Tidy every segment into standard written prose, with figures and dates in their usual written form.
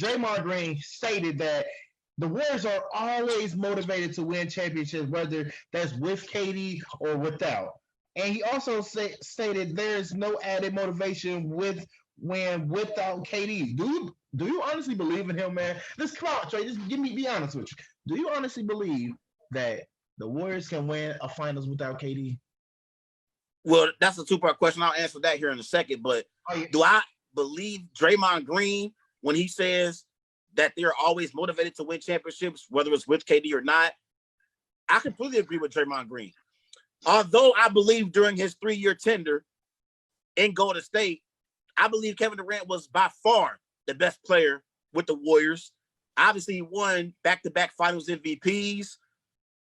Draymond Green stated that the Warriors are always motivated to win championships, whether that's with KD or without. And he also stated there's no added motivation without KD. Do you honestly believe in him, man? Just come on, Trey. Just be honest with you. Do you honestly believe that the Warriors can win a finals without KD? Well, that's a two-part question. I'll answer that here in a second. But do I believe Draymond Green when he says that they're always motivated to win championships, whether it's with KD or not? I completely agree with Draymond Green. Although I believe during his 3-year tenure in Golden State, I believe Kevin Durant was by far the best player with the Warriors. Obviously, he won back-to-back finals MVPs.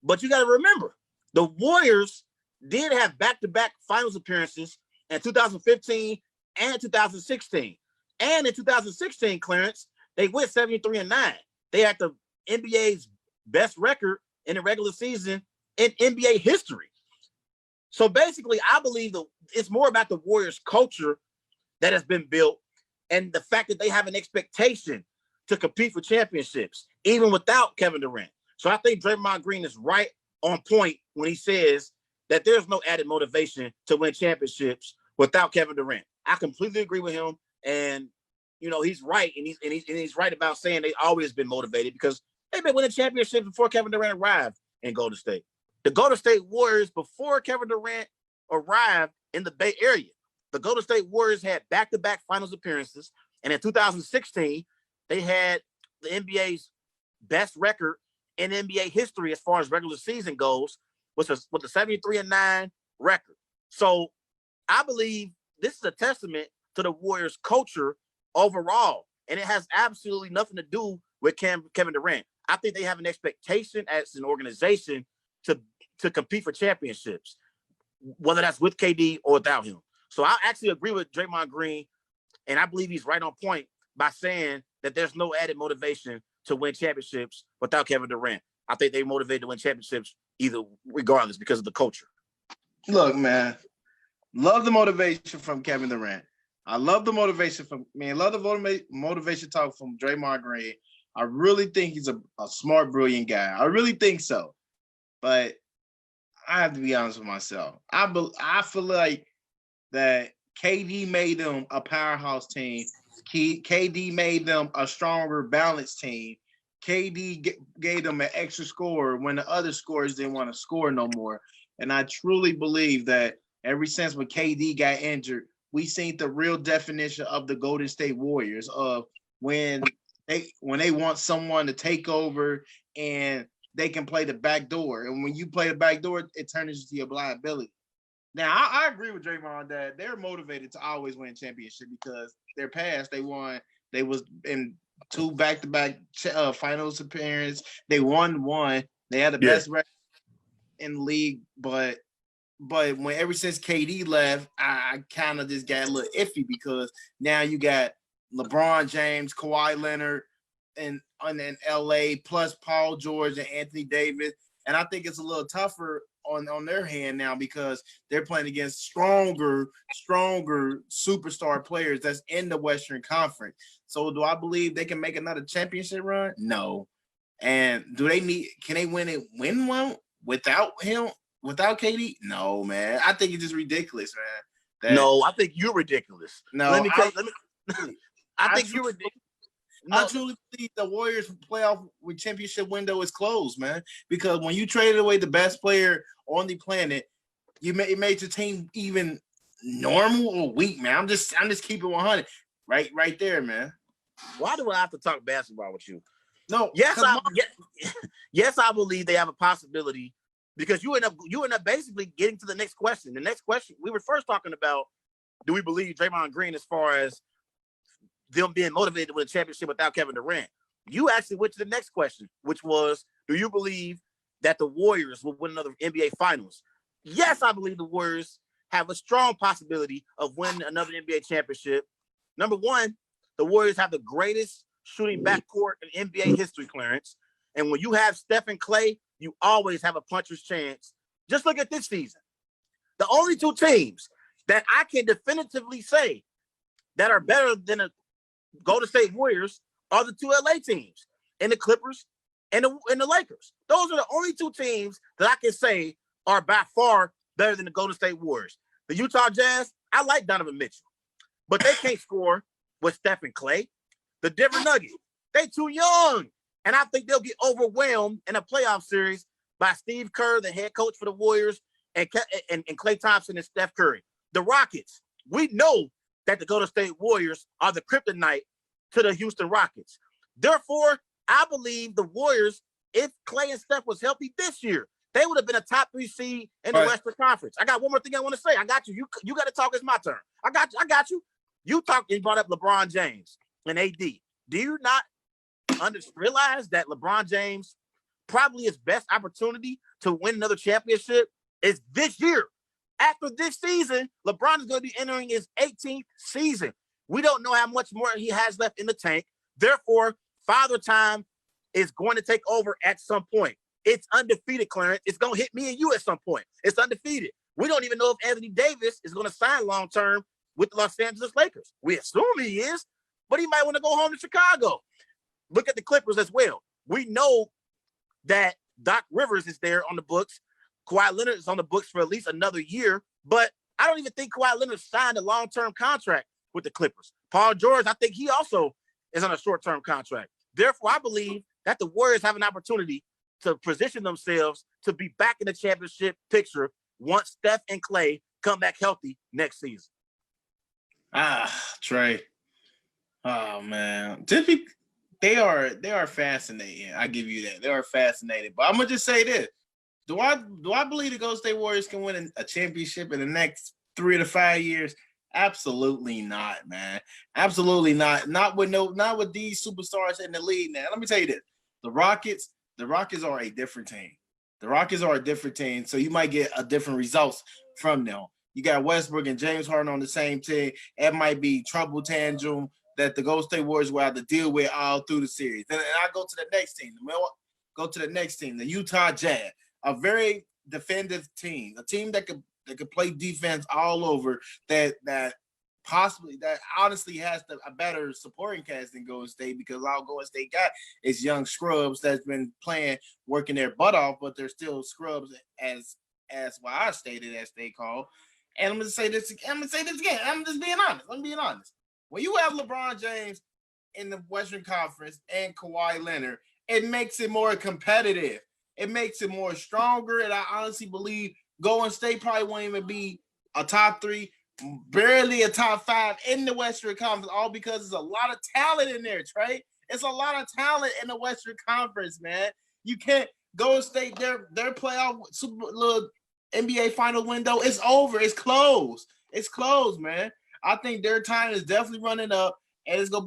But you got to remember, the Warriors did have back-to-back finals appearances in 2015 and 2016. And in 2016, Clarence, they went 73-9. They had the NBA's best record in the regular season in NBA history. So basically, I believe it's more about the Warriors' culture that has been built and the fact that they have an expectation to compete for championships, even without Kevin Durant. So I think Draymond Green is right on point when he says that there's no added motivation to win championships without Kevin Durant. I completely agree with him. And, he's right. And he's right about saying they've always been motivated because they've been winning championships before Kevin Durant arrived in Golden State. The Golden State Warriors, before Kevin Durant arrived in the Bay Area, the Golden State Warriors had back-to-back finals appearances. And in 2016, they had the NBA's best record in NBA history as far as regular season goes, with a 73-9 record. So I believe this is a testament to the Warriors' culture overall. And it has absolutely nothing to do with Kevin Durant. I think they have an expectation as an organization to compete for championships, whether that's with KD or without him. So I actually agree with Draymond Green, and I believe he's right on point by saying that there's no added motivation to win championships without Kevin Durant. I think they're motivated to win championships regardless because of the culture. Look, man, love the motivation from Kevin Durant. I love the motivation motivation talk from Draymond Green. I really think he's a smart, brilliant guy. I really think so. But I have to be honest with myself. I feel like that KD made them a powerhouse team. KD made them a stronger, balanced team. KD gave them an extra score when the other scorers didn't want to score no more. And I truly believe that ever since when KD got injured, we seen the real definition of the Golden State Warriors of when they want someone to take over and they can play the back door. And when you play the back door, it turns into your liability. Now, I agree with Draymond that they're motivated to always win championship because their past, they won. They was in 2 back-to-back finals appearances. They won one. They had the best record in the league, but when ever since KD left, I kind of just got a little iffy because now you got LeBron James, Kawhi Leonard, and in LA, plus Paul George and Anthony Davis. And I think it's a little tougher on their hand now because they're playing against stronger superstar players that's in the Western Conference. So do I believe they can make another championship run? No. And can they win one without him, without KD? No, man. I think it's just ridiculous, man. No, I think you're ridiculous. No, I think you're ridiculous. No. I truly believe the Warriors playoff championship window is closed, man. Because when you traded away the best player on the planet, it made your team even normal or weak, man. I'm just keeping 100, right there, man. Why do I have to talk basketball with you? No, yes, I believe they have a possibility because you end up basically getting to the next question. The next question we were first talking about: do we believe Draymond Green as far as them being motivated to win a championship without Kevin Durant? You actually went to the next question, which was, do you believe that the Warriors will win another NBA Finals? Yes, I believe the Warriors have a strong possibility of winning another NBA championship. Number one, the Warriors have the greatest shooting backcourt in NBA history, Clarence. And when you have Steph and Klay, you always have a puncher's chance. Just look at this season. The only 2 teams that I can definitively say that are better than the Golden State Warriors are the two LA teams, and the Clippers and the Lakers. Those are the only two teams that I can say are by far better than the Golden State Warriors. The Utah Jazz, I like Donovan Mitchell, but they can't score with Steph and Klay. The Denver Nuggets, they too young, and I think they'll get overwhelmed in a playoff series by Steve Kerr, the head coach for the Warriors, and Klay Thompson and Steph Curry. The Rockets, we know that the Golden State Warriors are the kryptonite to the Houston Rockets. Therefore, I believe the Warriors, if Klay and Steph was healthy this year, they would have been a top 3 seed in the Western Conference. I got one more thing I want to say. I got you. You got to talk. It's my turn. I got you. You brought up LeBron James and AD. Do you not realize that LeBron James probably his best opportunity to win another championship is this year? After this season, LeBron is going to be entering his 18th season. We don't know how much more he has left in the tank. Therefore, Father Time is going to take over at some point. It's undefeated, Clarence. It's going to hit me and you at some point. It's undefeated. We don't even know if Anthony Davis is going to sign long-term with the Los Angeles Lakers. We assume he is, but he might want to go home to Chicago. Look at the Clippers as well. We know that Doc Rivers is there on the books. Kawhi Leonard is on the books for at least another year, but I don't even think Kawhi Leonard signed a long-term contract with the Clippers. Paul George, I think he also is on a short-term contract. Therefore, I believe that the Warriors have an opportunity to position themselves to be back in the championship picture once Steph and Klay come back healthy next season. Trey. Oh man, they are fascinating. I give you that. They are fascinating. But I'm gonna just say this: Do I believe the Golden State Warriors can win a championship in the next 3 to 5 years? Absolutely not, man. Absolutely not. Not with these superstars in the league now. Let me tell you this: the Rockets are a different team. The Rockets are a different team, so you might get a different results from them. You got Westbrook and James Harden on the same team. It might be trouble tantrum that the Golden State Warriors will have to deal with all through the series. And I go to the next team, the Utah Jazz, a very defensive team, a team that could play defense all over, that honestly has a better supporting cast than Golden State, because all Golden State got is young scrubs that's been working their butt off, but they're still scrubs as I stated, as they call. And I'm gonna say this again. I'm just being honest. I'm being honest. When you have LeBron James in the Western Conference and Kawhi Leonard, it makes it more competitive. It makes it more stronger. And I honestly believe Golden State probably won't even be a top 3, barely a top 5 in the Western Conference, all because there's a lot of talent in there, Trey. It's a lot of talent in the Western Conference, man. You can't Golden State, their playoff little NBA final window is over. It's closed. It's closed, man. I think their time is definitely running up, and it's gonna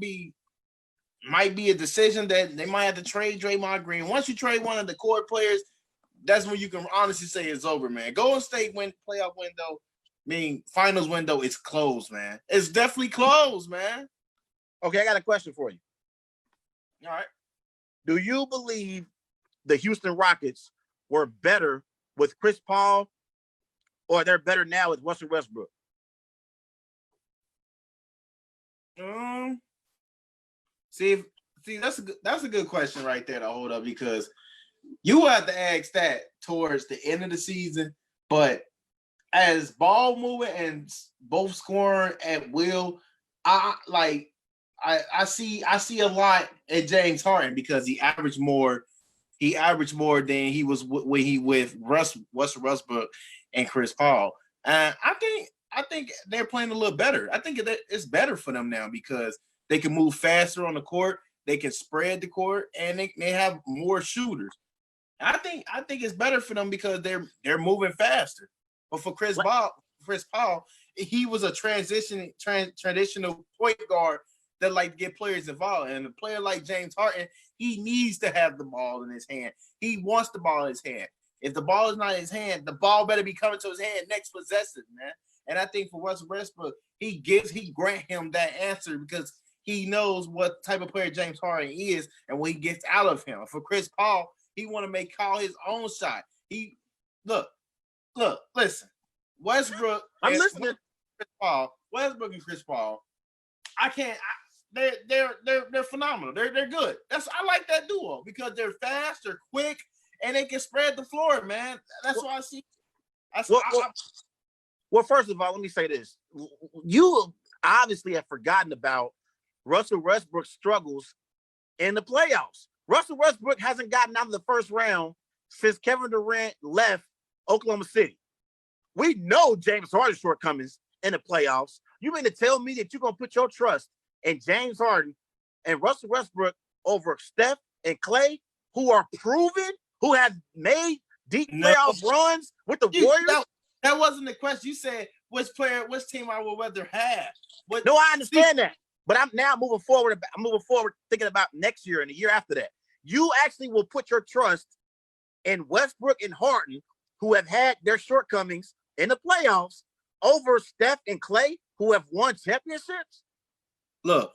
might be a decision that they might have to trade Draymond Green. Once you trade one of the core players, that's when you can honestly say it's over, man. Golden State playoff window, finals window is closed, man. It's definitely closed, man. Okay, I got a question for you. All right. Do you believe the Houston Rockets were better with Chris Paul, or they're better now with Russell Westbrook? See, that's a good question right there to hold up, because you have to ask that towards the end of the season. But as ball moving and both scoring at will, I see a lot at James Harden, because he averaged more than he was when he with Russell Westbrook and Chris Paul. I think they're playing a little better. I think it's better for them now, because they can move faster on the court, they can spread the court, and they have more shooters. I think it's better for them because they're moving faster. But for Chris Paul, he was a traditional point guard that like to get players involved. And a player like James Harden, he needs to have the ball in his hand. He wants the ball in his hand. If the ball is not in his hand, the ball better be coming to his hand next possession, man. And I think for Russell Westbrook, he grant him that answer, because he knows what type of player James Harden is and what he gets out of him. For Chris Paul, he want to call his own shot. Listen. Westbrook. I'm listening. Westbrook and Chris Paul. they're phenomenal. They're good. I like that duo because they're fast, they're quick, and they can spread the floor, man. That's why I see. Well, first of all, let me say this. You obviously have forgotten about Russell Westbrook's struggles in the playoffs. Russell Westbrook hasn't gotten out of the first round since Kevin Durant left Oklahoma City. We know James Harden's shortcomings in the playoffs. You mean to tell me that you're going to put your trust in James Harden and Russell Westbrook over Steph and Klay, who are proven, who have made deep playoff runs with the Warriors? That wasn't the question. You said which team I would rather have. No, I understand that. But I'm now moving forward. I'm moving forward thinking about next year and the year after that. You actually will put your trust in Westbrook and Harden, who have had their shortcomings in the playoffs, over Steph and Klay, who have won championships? Look,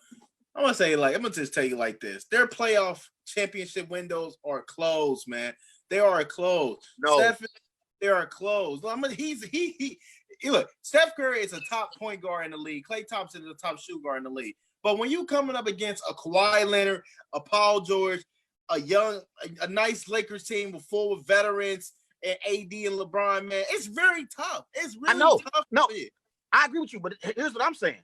I'm gonna just tell you like this: their playoff championship windows are closed, man. They are closed. No, Steph, they are closed. I mean, look. Steph Curry is a top point guard in the league. Klay Thompson is a top shoot guard in the league. But when you coming up against a Kawhi Leonard, a Paul George, a nice Lakers team full of veterans and AD and LeBron, man, it's very tough. It's really tough. No, I agree with you, but here's what I'm saying.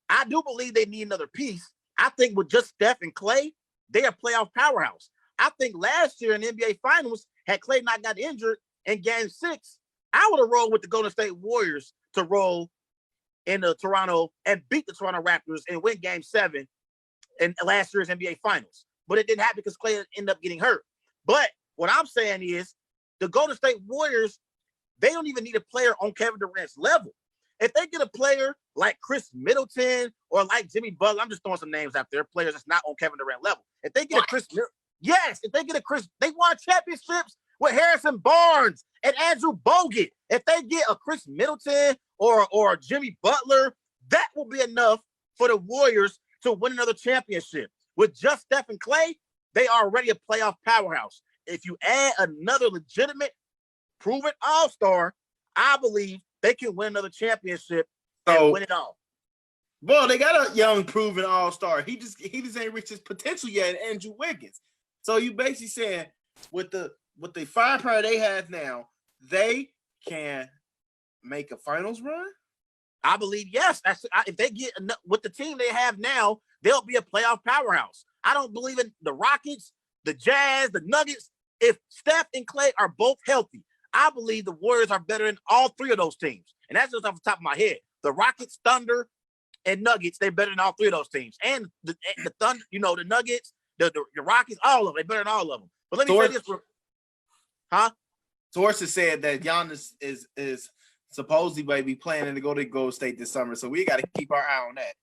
I do believe they need another piece. I think with just Steph and Klay, they're a playoff powerhouse. I think last year in the NBA Finals, had Klay not got injured in Game 6, I would have rolled with the Golden State Warriors to roll into Toronto and beat the Toronto Raptors and win Game 7 in last year's NBA Finals. But it didn't happen because Klay ended up getting hurt. But what I'm saying is the Golden State Warriors, they don't even need a player on Kevin Durant's level. If they get a player like Chris Middleton or like Jimmy Butler, I'm just throwing some names out there, players that's not on Kevin Durant level. If they get they won championships with Harrison Barnes and Andrew Bogut. If they get a Chris Middleton or Jimmy Butler, that will be enough for the Warriors to win another championship. With just Steph and Klay, they are already a playoff powerhouse. If you add another legitimate, proven all-star, I believe they can win another championship and win it all. Well, they got a young, proven all-star. He just ain't reached his potential yet, Andrew Wiggins. So you basically saying with the firepower they have now, they can make a finals run? I believe yes. If they get with the team they have now, they'll be a playoff powerhouse. I don't believe in the Rockets, the Jazz, the Nuggets. If Steph and Klay are both healthy, I believe the Warriors are better than all three of those teams. And that's just off the top of my head. The Rockets, Thunder, and Nuggets, they're better than all three of those teams. And the Thunder, the Nuggets, the Rockets, all of them, they're better than all of them. But let me say this. Sources said that Giannis is supposedly be planning to go to Golden State this summer. So we got to keep our eye on that.